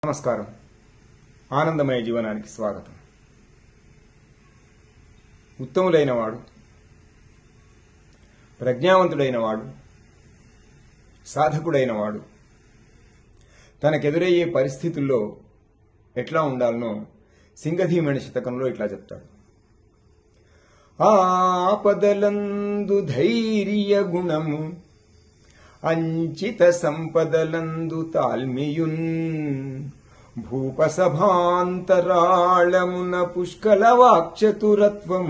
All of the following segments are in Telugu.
నమస్కారం. ఆనందమయ జీవనానికి స్వాగతం. ఉత్తములైన వాడు, ప్రజ్ఞావంతుడైన వాడు, సాధకుడైన వాడు తనకెదురయ్యే పరిస్థితుల్లో ఎట్లా ఉండాలనో సింగధీమణి శతకంలో ఇట్లా చెప్తాడు. ఆపదలందు ధైర్య గుణము, అంచిత సంపదలందు తాల్మియున్, భూపసభాంతరాళమున పుష్కల వాక్చతురత్వం,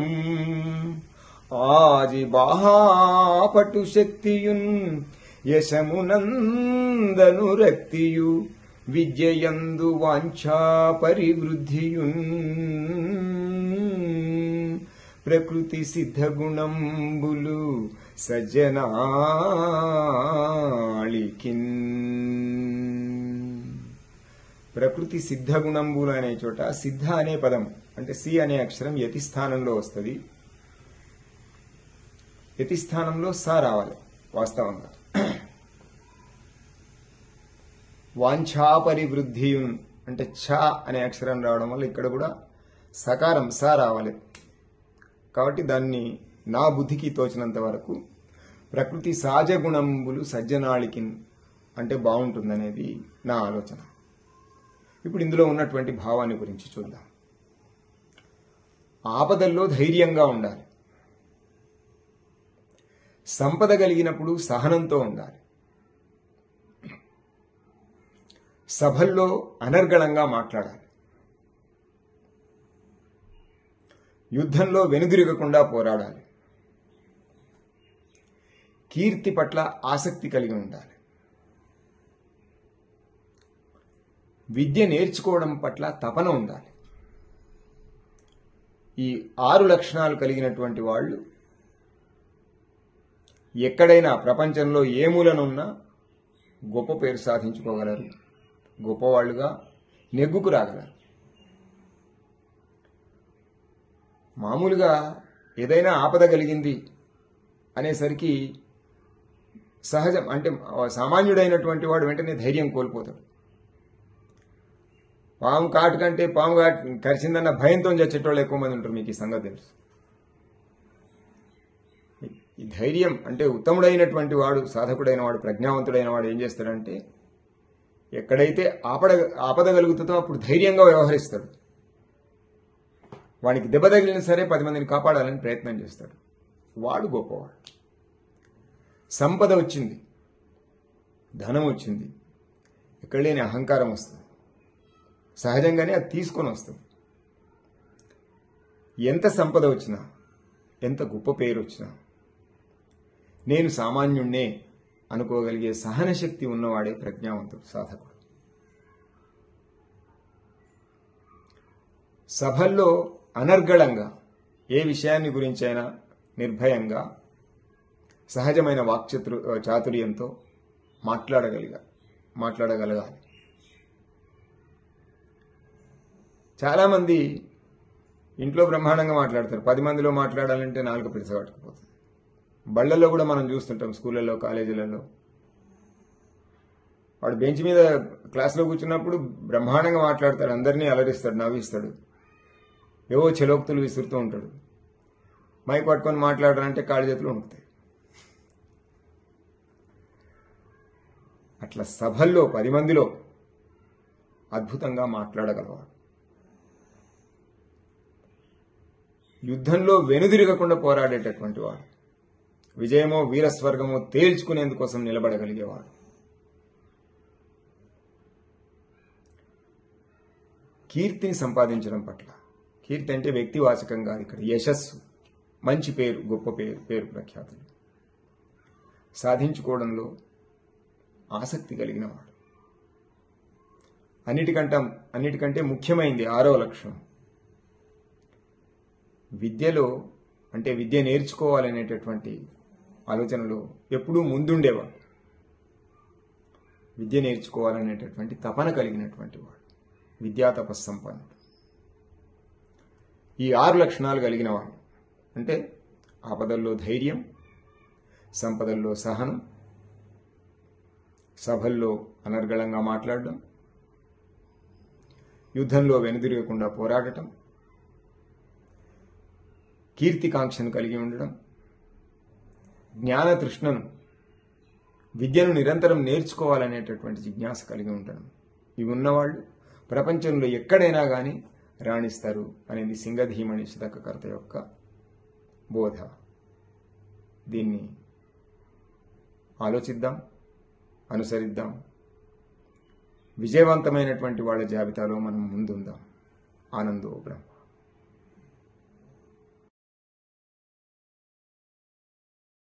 ఆది బాహాపటు శక్తియున్, యశమునందనురక్తియు, విద్యయందు వాంఛా పరివృద్ధియున్, ప్రకృతి సిద్ధగుణంబులు సజ్జనాళికిన్. ప్రకృతి సిద్ధగుణంబులు అనే చోట సిద్ధ అనే పదం అంటే సి అనే అక్షరం యతి స్థానంలో వస్తుంది. యతి స్థానంలో స రావాలి వాస్తవంగా. వాంఛా పరివృద్ధియున్ అంటే ఛ అనే అక్షరం రావడం వల్ల ఇక్కడ కూడా సకారం స రావాలి. కాబట్టి దాన్ని నా బుద్ధికి తోచినంత వరకు ప్రకృతి సహజ గుణంబులు సజ్జనాళికిన్ అంటే బాగుంటుందనేది నా ఆలోచన. ఇప్పుడు ఇందులో ఉన్నటువంటి భావాన్ని గురించి చూద్దాం. ఆపదల్లో ధైర్యంగా ఉండాలి, సంపద కలిగినప్పుడు సహనంతో ఉండాలి, సభల్లో అనర్గళంగా మాట్లాడాలి, యుద్ధంలో వెనుదిరగకుండా పోరాడాలి, కీర్తి పట్ల ఆసక్తి కలిగి ఉండాలి, విద్య నేర్చుకోవడం పట్ల తపన ఉండాలి. ఈ 6 లక్షణాలు కలిగినటువంటి వాళ్ళు ఎక్కడైనా ప్రపంచంలో ఏ మూలనున్నా గొప్ప పేరు సాధించుకోగలరు, గొప్పవాళ్లుగా నెగ్గుకు రాగలరు. మామూలుగా ఏదైనా ఆపద కలిగింది అనేసరికి సహజం అంటే సామాన్యుడైనటువంటి వాడు వెంటనే ధైర్యం కోల్పోతాడు. పాము కాటు కంటే పాము కరిచిందన్న భయంతో చచ్చేటోళ్ళు ఎక్కువ మంది ఉంటారు. మీకు ఈ సంగతి తెలుసు. ఈ ధైర్యం అంటే ఉత్తముడైనటువంటి వాడు, సాధకుడైన వాడు, ప్రజ్ఞావంతుడైన వాడు ఏం చేస్తాడంటే ఎక్కడైతే ఆపద కలుగుతుందో అప్పుడు ధైర్యంగా వ్యవహరిస్తాడు. వానికి దెబ్బ తగిలిన సరే 10 మందిని కాపాడాలని ప్రయత్నం చేస్తాడు. వాడు గొప్పవాడు. సంపద వచ్చింది, ధనం వచ్చింది, ఎక్కడ లేని అహంకారం వస్తుంది. సహజంగానే అది తీసుకొని వస్తుంది. ఎంత సంపద వచ్చినా, ఎంత గొప్ప పేరు వచ్చినా నేను సామాన్యుణ్ణే అనుకోగలిగే సహనశక్తి ఉన్నవాడే ప్రజ్ఞావంతుడు, సాధకుడు. సభల్లో అనర్గళంగా ఏ విషయాన్ని గురించైనా నిర్భయంగా సహజమైన చాతుర్యంతో మాట్లాడగలగాలి. చాలామంది ఇంట్లో బ్రహ్మాండంగా మాట్లాడతారు, 10 మందిలో మాట్లాడాలంటే నాలుక పిడిసగట్టుకుపోతుంది. బళ్ళల్లో కూడా మనం చూస్తుంటాం, స్కూళ్ళల్లో, కాలేజీలలో. వాడు బెంచ్ మీద క్లాస్లో కూర్చున్నప్పుడు బ్రహ్మాండంగా మాట్లాడతాడు, అందరినీ అలరిస్తాడు, నవ్విస్తాడు, ఏవో చెలోక్తులు విసురుతూ ఉంటాడు. మైక్ పట్టుకొని మాట్లాడాలంటే కాళ్ళ చేతులు వణుకుతాయి. అట్లా సభల్లో 10 మందిలో అద్భుతంగా మాట్లాడగలవాడు. యుద్ధంలో వెనుదిరగకుండా పోరాడేటటువంటి వాడు. విజయమో వీరస్వర్గమో తేల్చుకునేందుకోసం నిలబడగలిగేవాడు. కీర్తిని సంపాదించడం పట్ల, కీర్తి అంటే వ్యక్తివాచకం కాదు ఇక్కడ, యశస్సు, మంచి పేరు, గొప్ప పేరు ప్రఖ్యాతులు సాధించుకోవడంలో ఆసక్తి కలిగిన వాడు. అన్నిటికంటే ముఖ్యమైనది 6వ లక్షణం. విద్యలో అంటే విద్య నేర్చుకోవాలనేటటువంటి ఆలోచనలో ఎప్పుడూ ముందుండేవాడు. విద్య నేర్చుకోవాలనేటటువంటి తపన కలిగినటువంటి వాడు, విద్యా తపస్సంపన్నుడు. ఈ 6 లక్షణాలు కలిగిన వాడు అంటే ఆపదల్లో ధైర్యం, సంపదల్లో సహనం, సభల్లో అనర్గళంగా మాట్లాడడం, యుద్ధంలో వెనుదిరగకుండా పోరాడటం, కీర్తికాంక్షను కలిగి ఉండడం, జ్ఞాన తృష్ణను, విద్యను నిరంతరం నేర్చుకోవాలనేటటువంటి జిజ్ఞాస కలిగి ఉండడం, ఇవి ఉన్నవాళ్ళు ప్రపంచంలో ఎక్కడైనా కానీ రాణిస్తారు అనేది సింగధీమణి శతకకర్త యొక్క బోధ. దీన్ని ఆలోచిద్దాం, అనుసరిద్దాం. విజయవంతమైనటువంటి వాళ్ళ జాబితాలో మనం ముందుందాం. ఆనందో బ్రహ్మ.